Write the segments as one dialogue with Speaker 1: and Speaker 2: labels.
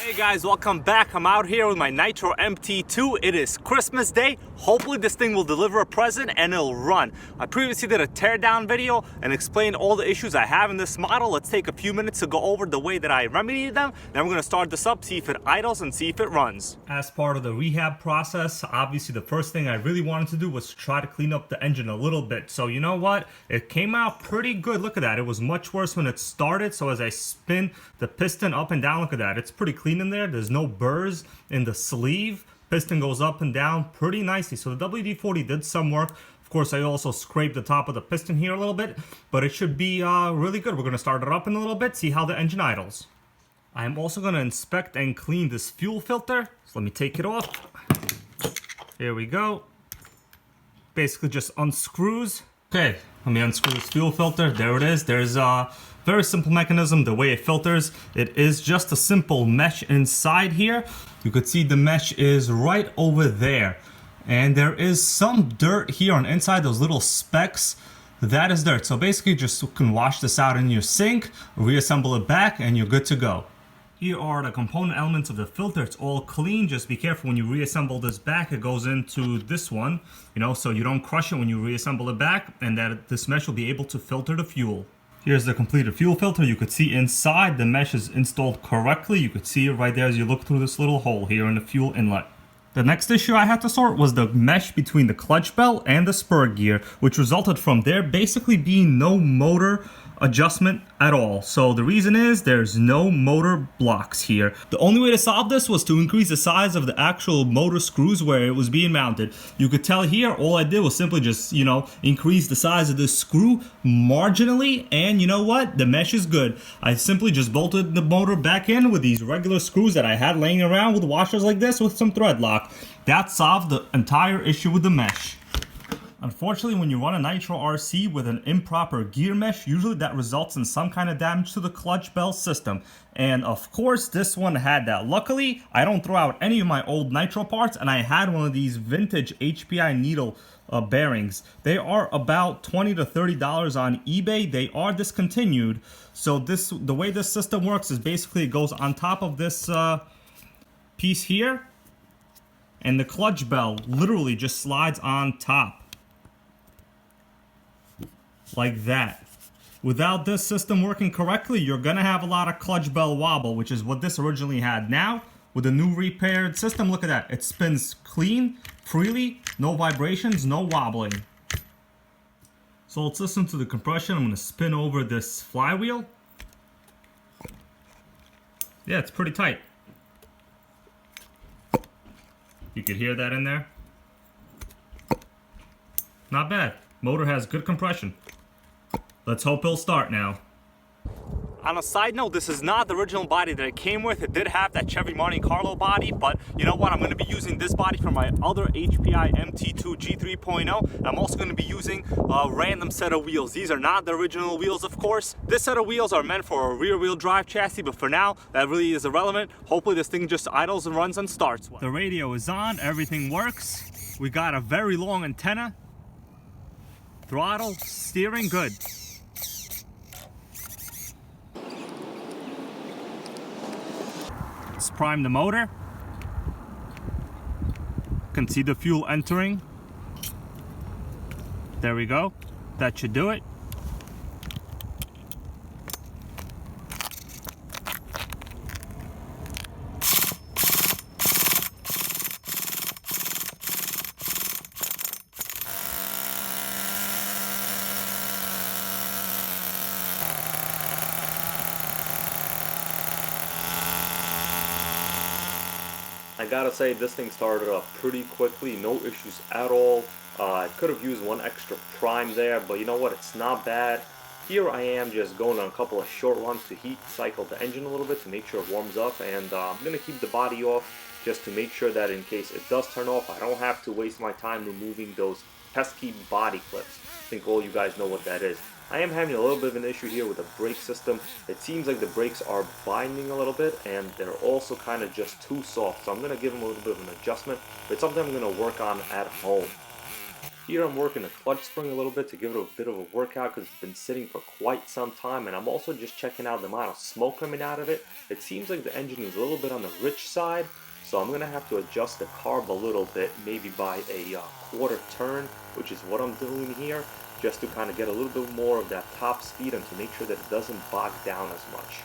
Speaker 1: Hey guys, welcome back. I'm out here with my Nitro MT2. It is Christmas Day. Hopefully this thing will deliver a present and it'll run. I previously did a teardown video and explained all the issues I have in this model. Let's take a few minutes to go over the way that I remedied them. Then we're gonna start this up, see if it idles and see if it runs. As part of the rehab process, obviously the first thing I really wanted to do was try to clean up the engine a little bit. So you know what? It came out pretty good. Look at that. It was much worse when it started. So as I spin the piston up and down, look at that. It's pretty clean in there. There's no burrs in the sleeve. Piston goes up and down pretty nicely. So the WD-40 did some work. Of course, I also scraped the top of the piston here a little bit, but it should be really good. We're going to start it up in a little bit, see how the engine idles. I am also going to inspect and clean this fuel filter. So let me take it off. Here we go. Basically just unscrews. Okay, let me unscrew this fuel filter. There it is. There's a very simple mechanism, the way it filters. It is just a simple mesh inside here. You could see the mesh is right over there. And there is some dirt here on inside, those little specks. That is dirt. So basically just you can wash this out in your sink, reassemble it back, and you're good to go. Here are the component elements of the filter. It's all clean. Just be careful when you reassemble this back. It goes into this one, so you don't crush it when you reassemble it back, and that this mesh will be able to filter the fuel. Here's the completed fuel filter. You could see inside the mesh is installed correctly. You could see it right there as you look through this little hole here in the fuel inlet. The next issue I had to sort was the mesh between the clutch belt and the spur gear, which resulted from there basically being no motor adjustment at all. So the reason is there's no motor blocks here. The only way to solve this was to increase the size of the actual motor screws where it was being mounted. You could tell here all I did was simply just increase the size of this screw marginally, and you know what, the mesh is good. I simply just bolted the motor back in with these regular screws that I had laying around with washers like this with some thread lock. That solved the entire issue with the mesh. Unfortunately, when you run a Nitro RC with an improper gear mesh, usually that results in some kind of damage to the clutch belt system. And of course, this one had that. Luckily, I don't throw out any of my old Nitro parts, and I had one of these vintage HPI needle bearings. They are about $20 to $30 on eBay. They are discontinued. So the way this system works is basically it goes on top of this piece here, and the clutch belt literally just slides on top. Like that. Without this system working correctly, you're gonna have a lot of clutch belt wobble, which is what this originally had. Now, with the new repaired system, look at that. It spins clean, freely, no vibrations, no wobbling. So let's listen to the compression. I'm gonna spin over this flywheel. Yeah, it's pretty tight. You could hear that in there. Not bad. Motor has good compression. Let's hope it'll start now. On a side note, this is not the original body that it came with. It did have that Chevy Monte Carlo body, but you know what? I'm going to be using this body for my other HPI MT2 G3.0. I'm also going to be using a random set of wheels. These are not the original wheels, of course. This set of wheels are meant for a rear-wheel drive chassis, but for now, that really is irrelevant. Hopefully this thing just idles and runs and starts. The radio is on. Everything works. We got a very long antenna. Throttle, steering, good. Let's prime the motor. You can see the fuel entering. There we go. That should do it. I gotta say, this thing started up pretty quickly, no issues at all. I could have used one extra prime there, but you know what, it's not bad. Here I am just going on a couple of short runs to heat cycle the engine a little bit to make sure it warms up, and I'm going to keep the body off just to make sure that in case it does turn off, I don't have to waste my time removing those pesky body clips. I think all you guys know what that is. I am having a little bit of an issue here with the brake system. It seems like the brakes are binding a little bit, and they're also kind of just too soft. So I'm going to give them a little bit of an adjustment. But it's something I'm going to work on at home. Here I'm working the clutch spring a little bit to give it a bit of a workout because it's been sitting for quite some time, and I'm also just checking out the amount of smoke coming out of it. It seems like the engine is a little bit on the rich side, so I'm going to have to adjust the carb a little bit, maybe by a quarter turn, which is what I'm doing here, just to kind of get a little bit more of that top speed and to make sure that it doesn't bog down as much.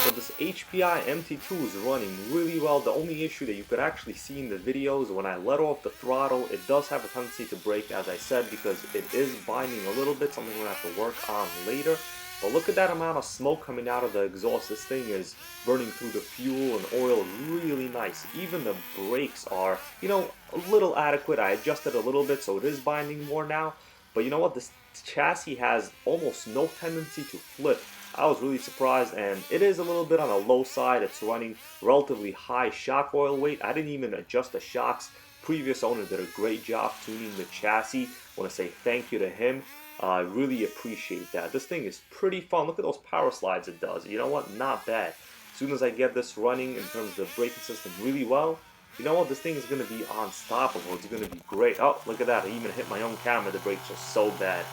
Speaker 1: So this HPI MT2 is running really well. The only issue that you could actually see in the videos, when I let off the throttle, it does have a tendency to break, as I said, because it is binding a little bit, something we're going to have to work on later. But look at that amount of smoke coming out of the exhaust. This thing is burning through the fuel and oil really nice. Even the brakes are, you know, a little adequate. I adjusted a little bit so it is binding more now. But you know what? This chassis has almost no tendency to flip. I was really surprised, and it is a little bit on the low side. It's running relatively high shock oil weight. I didn't even adjust the shocks. Previous owner did a great job tuning the chassis. I want to say thank you to him. I really appreciate that. This thing is pretty fun. Look at those power slides it does. You know what? Not bad. As soon as I get this running in terms of the braking system really well, you know what? This thing is going to be unstoppable. It's going to be great. Oh, look at that. I even hit my own camera. The brakes are so bad.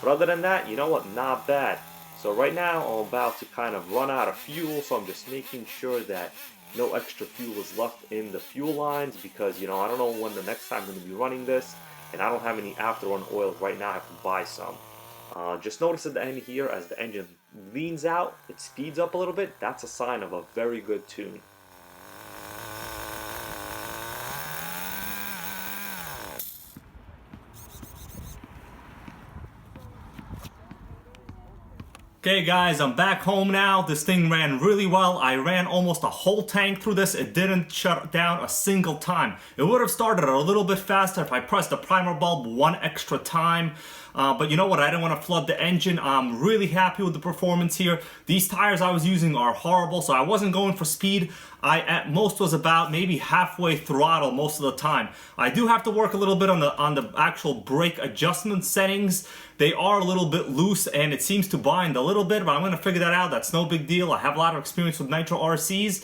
Speaker 1: But other than that, you know what? Not bad. So right now, I'm about to kind of run out of fuel, so I'm just making sure that no extra fuel is left in the fuel lines because, you know, I don't know when the next time I'm going to be running this, and I don't have any after-run oil right now. I have to buy some. Just notice at the end here, as the engine leans out, it speeds up a little bit. That's a sign of a very good tune. Okay guys, I'm back home now. This thing ran really well. I ran almost a whole tank through this. It didn't shut down a single time. It would have started a little bit faster if I pressed the primer bulb one extra time. But you know what? I didn't want to flood the engine. I'm really happy with the performance here. These tires I was using are horrible, so I wasn't going for speed. I at most was about maybe halfway throttle most of the time. I do have to work a little bit on the actual brake adjustment settings. They are a little bit loose and it seems to bind a little bit, but I'm going to figure that out. That's no big deal. I have a lot of experience with Nitro RCs.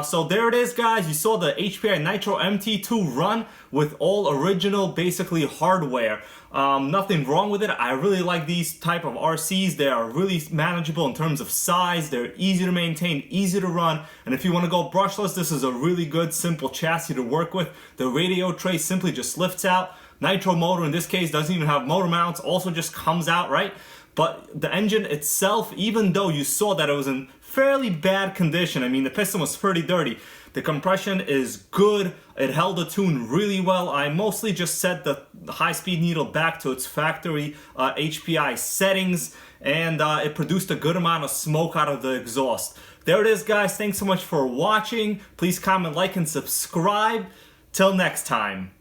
Speaker 1: So there it is, guys. You saw the HPI Nitro MT2 run with all original, basically hardware. Nothing wrong with it. I really like these type of RCs. They are really manageable in terms of size. They're easy to maintain, easy to run. And if you want to go brushless, this is a really good, simple chassis to work with. The radio tray simply just lifts out. Nitro motor, in this case, doesn't even have motor mounts. Also just comes out, right? But the engine itself, even though you saw that it was in fairly bad condition, I mean, the piston was pretty dirty, the compression is good. It held the tune really well. I mostly just set the high-speed needle back to its factory HPI settings, and it produced a good amount of smoke out of the exhaust. There it is, guys. Thanks so much for watching. Please comment, like, and subscribe. Till next time.